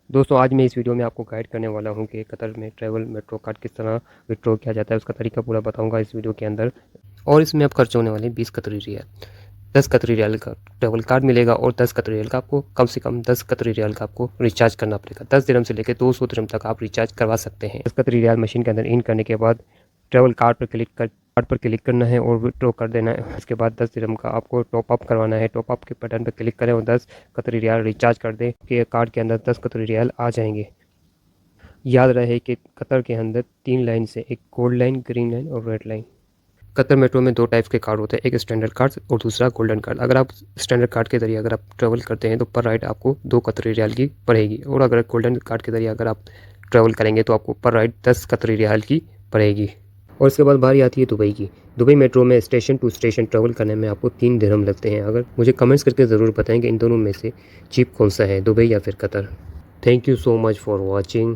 दोस्तों आज मैं इस वीडियो में आपको गाइड करने वाला हूं कि कतर में ट्रैवल मेट्रो कार्ड किस तरह विड्रॉ किया जाता है, उसका तरीका पूरा बताऊंगा इस वीडियो के अंदर। और इसमें अब खर्च होने वाले 20 कतरी रियाल। 10 कतरी रियाल का ट्रैवल कार्ड मिलेगा और 10 कतरी रियाल का आपको कम से कम 10 कतरी रियाल का आपको रिचार्ज करना पड़ेगा। 10 दिरहम से लेकर 200 दिरहम तक आप रिचार्ज करवा सकते हैं। 10 कतरी रियाल मशीन के अंदर इन करने के बाद ट्रैवल कार्ड पर क्लिक करना है और विड्रॉ कर देना है। उसके बाद 10 दिरहम का आपको टॉप अप करवाना है। टॉप अप के बटन पर क्लिक करें और 10 कतरी रियाल रिचार्ज कर दें कि कार्ड के अंदर 10 कतरी रियाल आ जाएंगे। याद रहे कि कतर के अंदर 3 लाइन से, एक गोल्ड लाइन, ग्रीन लाइन और रेड लाइन। कतर मेट्रो में 2 टाइप्स के कार्ड होते हैं, एक स्टैंडर्ड कार्ड और दूसरा गोल्डन कार्ड। अगर आप स्टैंडर्ड कार्ड के जरिए अगर आप ट्रैवल करते हैं तो पर राइड आपको 2 कतरी रियाल की पड़ेगी, और अगर गोल्डन कार्ड के जरिए अगर आप ट्रैवल करेंगे तो आपको पर राइड 10 कतरी रियाल की पड़ेगी। और इसके बाद बारी आती है दुबई की। दुबई मेट्रो में स्टेशन टू स्टेशन ट्रैवल करने में आपको 3 दिरहम लगते हैं। अगर मुझे कमेंट्स करके ज़रूर बताएं कि इन दोनों में से चीप कौन सा है, दुबई या फिर Qatar. Thank you so much for watching.